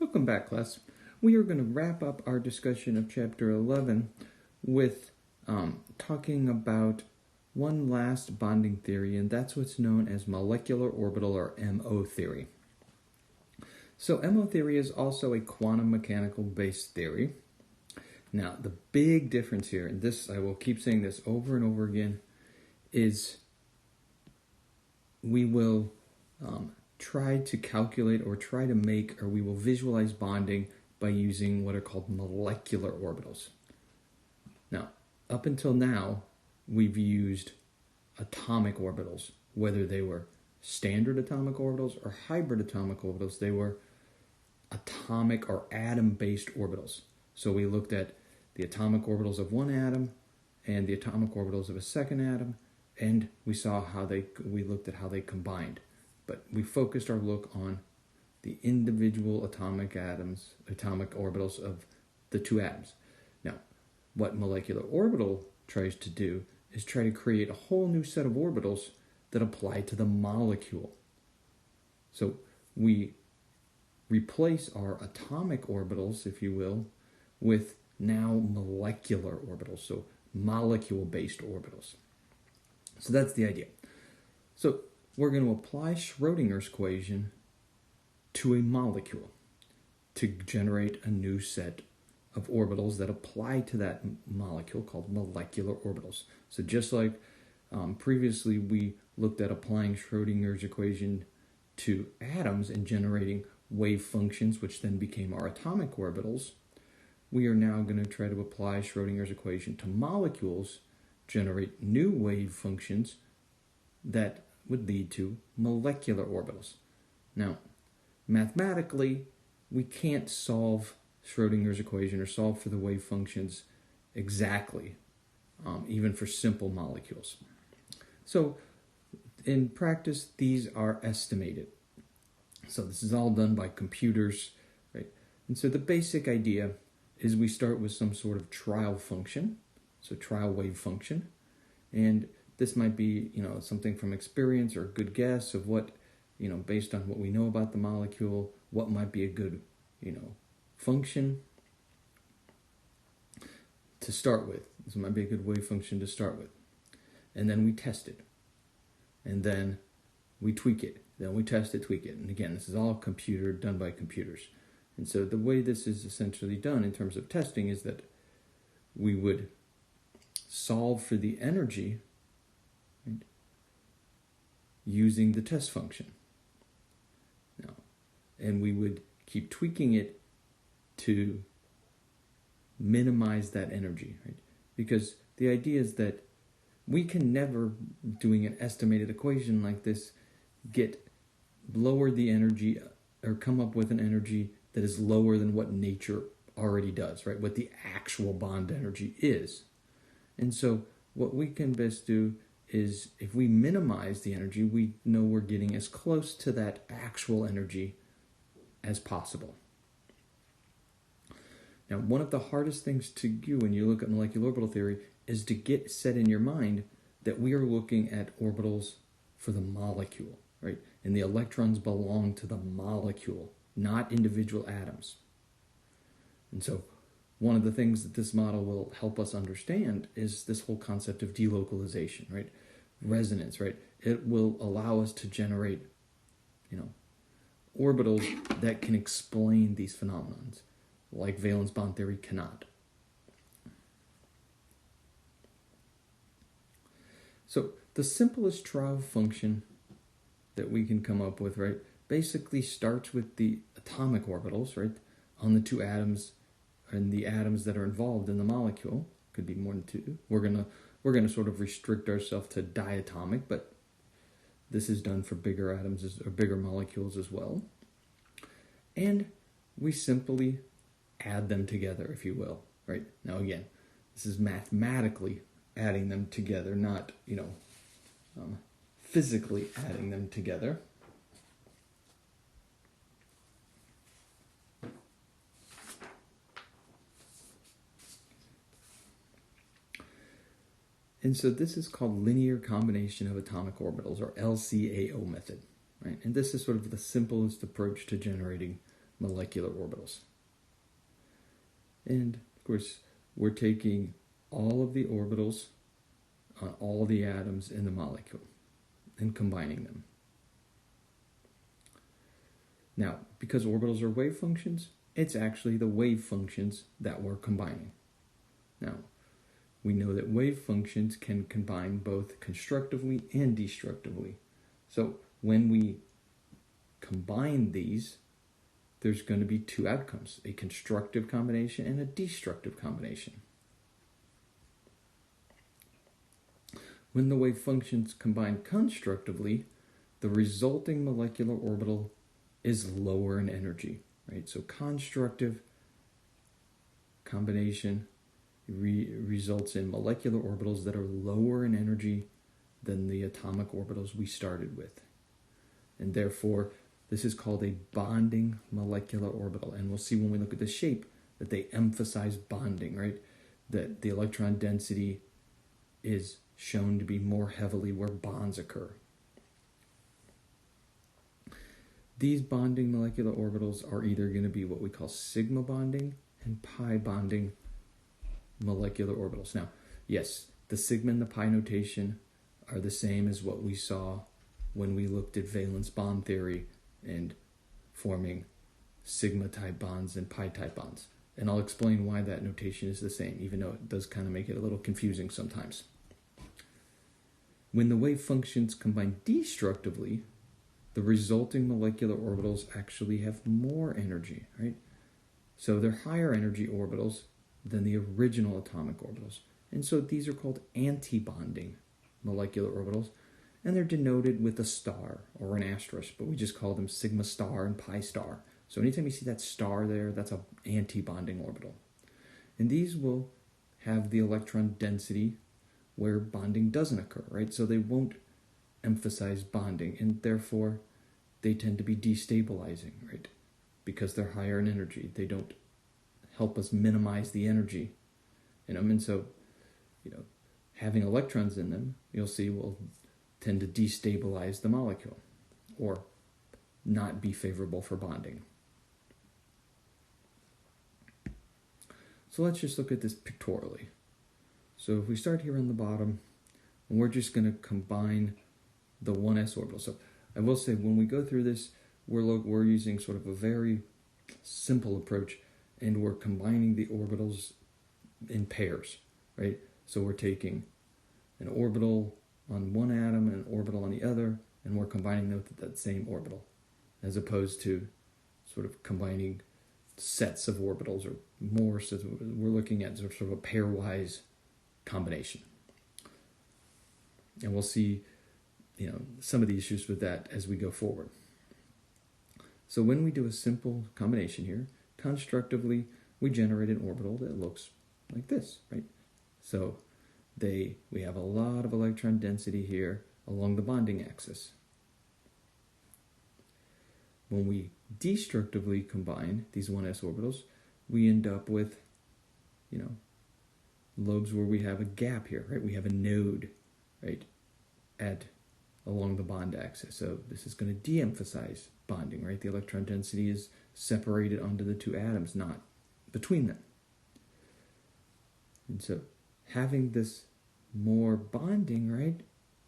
Welcome back, class. We are going to wrap up our discussion of Chapter 11 with talking about one last bonding theory, and that's what's known as molecular orbital, or MO theory. So MO theory is also a quantum mechanical based theory. Now, the big difference here, and this I will keep saying this over and over again, is we will try to calculate or try to make, or we will visualize bonding by using what are called molecular orbitals. Now, up until now, we've used atomic orbitals, whether they were standard atomic orbitals or hybrid atomic orbitals. They were atomic or atom-based orbitals. So we looked at the atomic orbitals of one atom and the atomic orbitals of a second atom, and we saw we looked at how they combined. But we focused our look on the individual atomic orbitals of the two atoms. Now, what molecular orbital tries to do is try to create a whole new set of orbitals that apply to the molecule. So we replace our atomic orbitals, if you will, with now molecular orbitals, so molecule-based orbitals. So that's the idea. So we're going to apply Schrodinger's equation to a molecule to generate a new set of orbitals that apply to that molecule called molecular orbitals. So just like previously we looked at applying Schrodinger's equation to atoms and generating wave functions, which then became our atomic orbitals, we are now going to try to apply Schrodinger's equation to molecules, generate new wave functions that would lead to molecular orbitals. Now, mathematically, we can't solve Schrodinger's equation or solve for the wave functions exactly, even for simple molecules. So, in practice, these are estimated. So this is all done by computers, right? And so the basic idea is we start with some sort of trial function, so trial wave function, and this might be, something from experience or a good guess of what, based on what we know about the molecule, what might be a good, function to start with. This might be a good wave function to start with. And then we test it. And then we tweak it. Then we test it, tweak it. And again, this is all done by computers. And so the way this is essentially done in terms of testing is that we would solve for the energy, right, using the test function. Now, and we would keep tweaking it to minimize that energy, right? Because the idea is that we can never, doing an estimated equation like this, lower the energy or come up with an energy that is lower than what nature already does, right? What the actual bond energy is. And so what we can best do is, if we minimize the energy, we know we're getting as close to that actual energy as possible. Now, one of the hardest things to do when you look at molecular orbital theory is to get set in your mind that we are looking at orbitals for the molecule, right? And the electrons belong to the molecule, not individual atoms. And so one of the things that this model will help us understand is this whole concept of delocalization, right? Resonance, right? It will allow us to generate, orbitals that can explain these phenomena, like valence bond theory cannot. So the simplest trial function that we can come up with, right, basically starts with the atomic orbitals, right, on the two atoms and the atoms that are involved in the molecule. Could be more than two. We're gonna sort of restrict ourselves to diatomic, but this is done for bigger atoms or bigger molecules as well. And we simply add them together, if you will, right? Now again, this is mathematically adding them together, not, physically adding them together. And so this is called linear combination of atomic orbitals, or LCAO method, right? And this is sort of the simplest approach to generating molecular orbitals. And of course, we're taking all of the orbitals on all the atoms in the molecule and combining them. Now, because orbitals are wave functions, it's actually the wave functions that we're combining. Now, we know that wave functions can combine both constructively and destructively. So when we combine these, there's going to be two outcomes, a constructive combination and a destructive combination. When the wave functions combine constructively, the resulting molecular orbital is lower in energy, right? So constructive combination results in molecular orbitals that are lower in energy than the atomic orbitals we started with. And therefore, this is called a bonding molecular orbital. And we'll see when we look at the shape that they emphasize bonding, right? That the electron density is shown to be more heavily where bonds occur. These bonding molecular orbitals are either going to be what we call sigma bonding and pi bonding molecular orbitals. Now, yes, the sigma and the pi notation are the same as what we saw when we looked at valence bond theory and forming sigma type bonds and pi type bonds. And I'll explain why that notation is the same, even though it does kind of make it a little confusing sometimes. When the wave functions combine destructively, the resulting molecular orbitals actually have more energy, right? So they're higher energy orbitals than the original atomic orbitals. And so these are called anti-bonding molecular orbitals, and they're denoted with a star or an asterisk, but we just call them sigma star and pi star. So anytime you see that star there, that's an anti-bonding orbital. And these will have the electron density where bonding doesn't occur, right? So they won't emphasize bonding, and therefore they tend to be destabilizing, right? Because they're higher in energy. They don't help us minimize the energy in them. And so, having electrons in them, you'll see, will tend to destabilize the molecule or not be favorable for bonding. So let's just look at this pictorially. So if we start here on the bottom, and we're just going to combine the 1s orbital. So I will say, when we go through this, we're using sort of a very simple approach, and we're combining the orbitals in pairs, right? So we're taking an orbital on one atom and an orbital on the other, and we're combining them with that same orbital, as opposed to sort of combining sets of orbitals or more. So we're looking at sort of a pairwise combination. And we'll see, some of the issues with that as we go forward. So when we do a simple combination here, constructively, we generate an orbital that looks like this, right? So we have a lot of electron density here along the bonding axis. When we destructively combine these 1s orbitals, we end up with, lobes where we have a gap here, right? We have a node, right, along the bond axis. So this is going to de-emphasize bonding, right? The electron density is separated onto the two atoms, not between them. And so having this more bonding, right,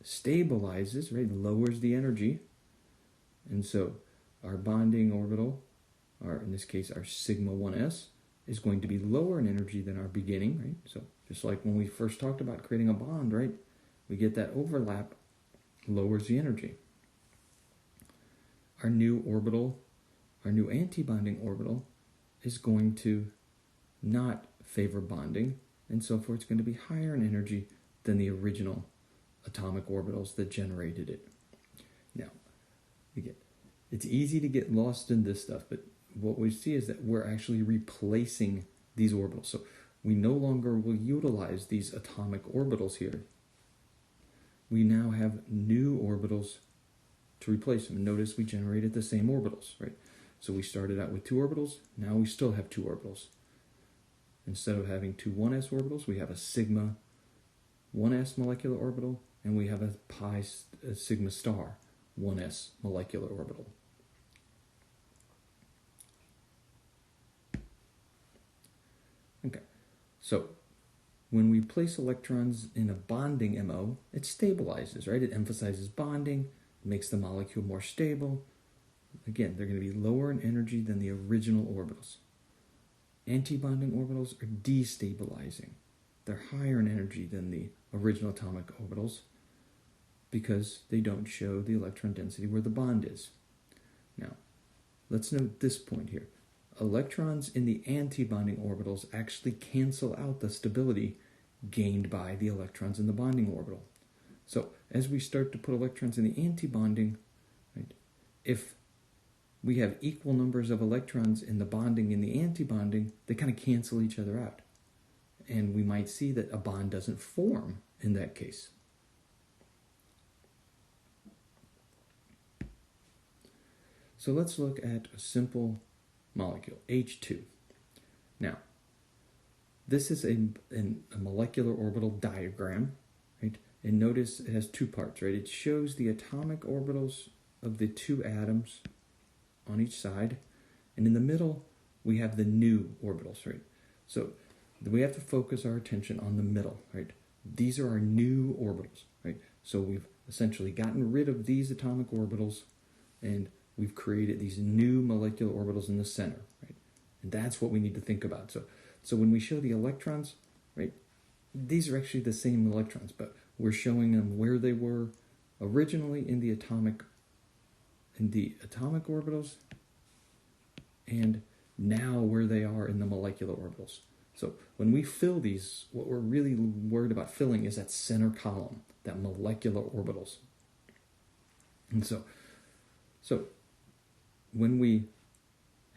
stabilizes, right, lowers the energy. And so our bonding orbital, in this case our sigma 1s, is going to be lower in energy than our beginning, right? So just like when we first talked about creating a bond, right, we get that overlap, lowers the energy. Our new anti-bonding orbital is going to not favor bonding, and so forth. It's going to be higher in energy than the original atomic orbitals that generated it. Now, it's easy to get lost in this stuff, but what we see is that we're actually replacing these orbitals. So we no longer will utilize these atomic orbitals here. We now have new orbitals to replace them. And notice we generated the same orbitals, right? So we started out with 2 orbitals, now we still have 2 orbitals. Instead of having 2 1s orbitals, we have a sigma 1s molecular orbital, and we have a sigma star 1s molecular orbital. So when we place electrons in a bonding MO, it stabilizes, right? It emphasizes bonding, makes the molecule more stable. Again, they're going to be lower in energy than the original orbitals. Antibonding orbitals are destabilizing. They're higher in energy than the original atomic orbitals because they don't show the electron density where the bond is. Now, let's note this point here. Electrons in the antibonding orbitals actually cancel out the stability gained by the electrons in the bonding orbital. So as we start to put electrons in the antibonding, right, if we have equal numbers of electrons in the bonding and the antibonding, they kind of cancel each other out. And we might see that a bond doesn't form in that case. So let's look at a simple molecule, H2. Now, this is a molecular orbital diagram, right? And notice it has two parts, right? It shows the atomic orbitals of the two atoms on each side, and in the middle we have the new orbitals, right? So we have to focus our attention on the middle, right? These are our new orbitals, right? So we've essentially gotten rid of these atomic orbitals and we've created these new molecular orbitals in the center, right? And that's what we need to think about. So when we show the electrons, right, these are actually the same electrons, but we're showing them where they were originally in the atomic orbitals and now where they are in the molecular orbitals. So when we fill these, what we're really worried about filling is that center column, that molecular orbitals. And so when we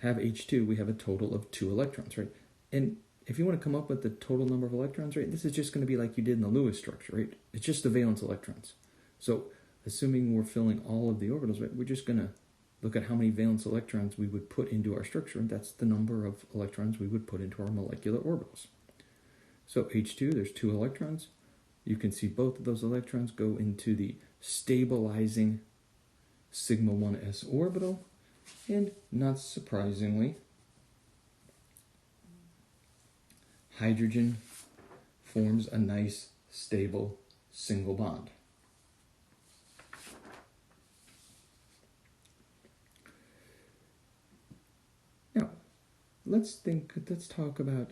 have H2, we have a total of 2 electrons, right? And if you want to come up with the total number of electrons, right, this is just going to be like you did in the Lewis structure, right? It's just the valence electrons. So assuming we're filling all of the orbitals, right, we're just going to look at how many valence electrons we would put into our structure, and that's the number of electrons we would put into our molecular orbitals. So H2, there's 2 electrons. You can see both of those electrons go into the stabilizing sigma 1s orbital, and not surprisingly, hydrogen forms a nice, stable single bond. Now, let's talk about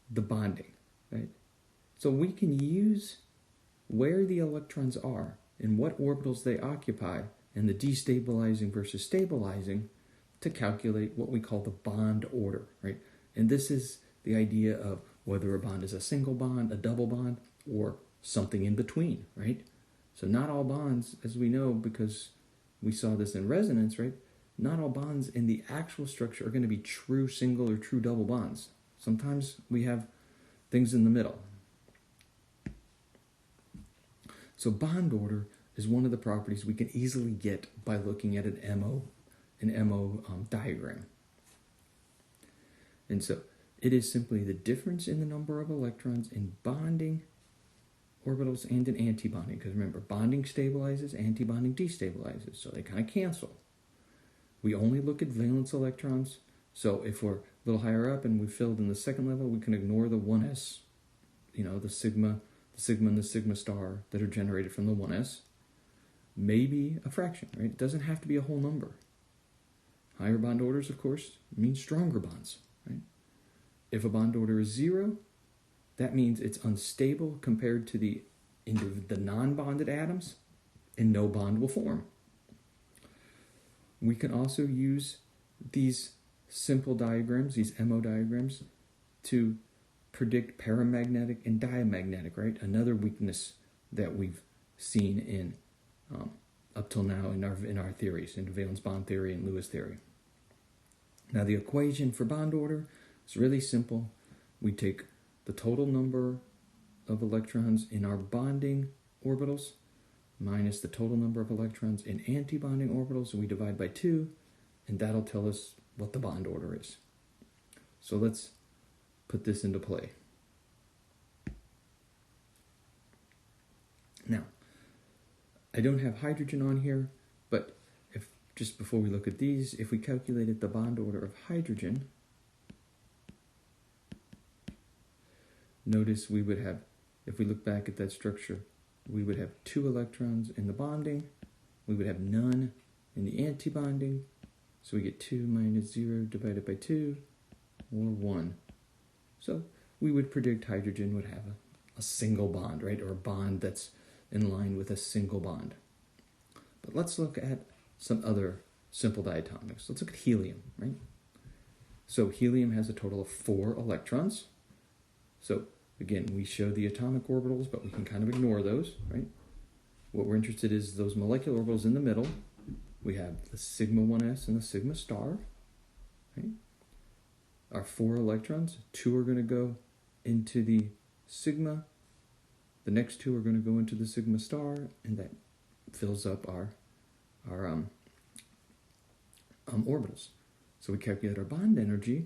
the bonding, right? So we can use where the electrons are and what orbitals they occupy and the destabilizing versus stabilizing to calculate what we call the bond order, right? And this is the idea of whether a bond is a single bond, a double bond, or something in between, right? So not all bonds, as we know, because we saw this in resonance, right? Not all bonds in the actual structure are going to be true single or true double bonds. Sometimes we have things in the middle. So bond order is one of the properties we can easily get by looking at an MO diagram. And so it is simply the difference in the number of electrons in bonding orbitals and in antibonding. Because remember, bonding stabilizes, antibonding destabilizes, so they kind of cancel. We only look at valence electrons. So if we're a little higher up and we filled in the second level, we can ignore the 1s, the sigma and the sigma star that are generated from the 1s. Maybe a fraction, right? It doesn't have to be a whole number. Higher bond orders, of course, mean stronger bonds, right? If a bond order is 0, that means it's unstable compared to the non-bonded atoms, and no bond will form. We can also use these simple diagrams, these MO diagrams, to predict paramagnetic and diamagnetic, right? Another weakness that we've seen in up till now in our theories, in valence bond theory and Lewis theory. Now the equation for bond order is really simple. We take the total number of electrons in our bonding orbitals minus the total number of electrons in antibonding orbitals, and we divide by 2, and that'll tell us what the bond order is. So let's put this into play. Now, I don't have hydrogen on here, but just before we look at these, if we calculated the bond order of hydrogen, notice we would have, if we look back at that structure, we would have 2 electrons in the bonding, we would have none in the antibonding, so we get 2 minus 0 divided by 2, or 1. So we would predict hydrogen would have a single bond, right? Or a bond that's in line with a single bond. But let's look at some other simple diatomics. Let's look at helium, right? So helium has a total of 4 electrons. So again, we show the atomic orbitals, but we can kind of ignore those, right? What we're interested in is those molecular orbitals in the middle. We have the sigma 1s and the sigma star, right? Our 4 electrons, 2 are going to go into the sigma, the next 2 are going to go into the sigma star, and that fills up our orbitals. So we calculate our bond energy,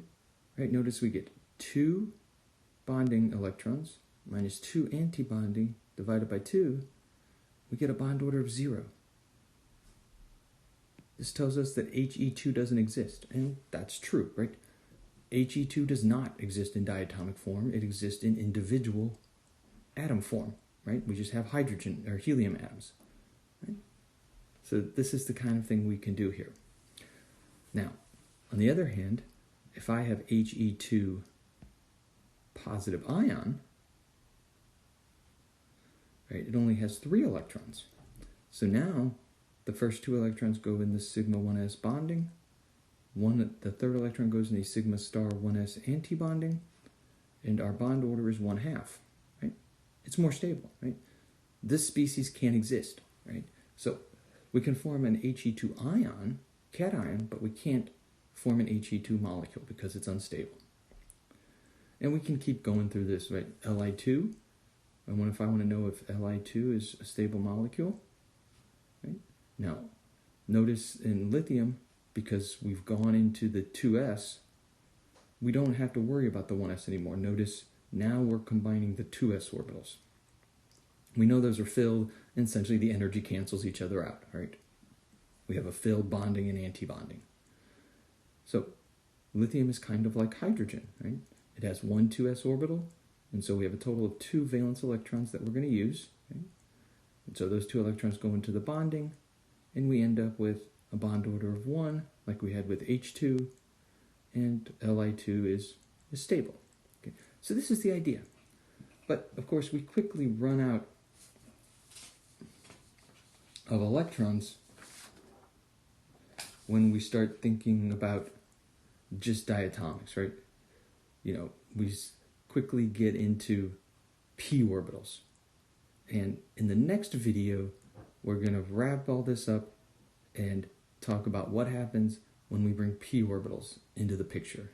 right? Notice we get 2 bonding electrons minus 2 antibonding divided by 2, we get a bond order of 0. This tells us that He2 doesn't exist, and that's true, right? He2 does not exist in diatomic form. It exists in individual atom form, right? We just have hydrogen or helium atoms, right? So this is the kind of thing we can do here. Now, on the other hand, if I have He2 positive ion, right, it only has 3 electrons. So now the first 2 electrons go in the sigma 1s bonding, the third electron goes in the sigma star 1s antibonding, and our bond order is 1/2, right? It's more stable, right? This species can't exist, right? So we can form an He2 ion, cation, but we can't form an He2 molecule because it's unstable. And we can keep going through this, right? Li2, if I want to know if Li2 is a stable molecule, right? Now, notice in lithium, because we've gone into the 2s, we don't have to worry about the 1s anymore. Notice now we're combining the 2s orbitals. We know those are filled, and essentially the energy cancels each other out, right? We have a filled bonding and antibonding. So lithium is kind of like hydrogen, right? It has 1 2s orbital, and so we have a total of 2 valence electrons that we're going to use, right? And so those 2 electrons go into the bonding, and we end up with a bond order of 1, like we had with H2, and Li2 is stable. Okay? So this is the idea. But, of course, we quickly run out of electrons when we start thinking about just diatomics, right? We quickly get into p orbitals. And in the next video, we're going to wrap all this up and talk about what happens when we bring p orbitals into the picture.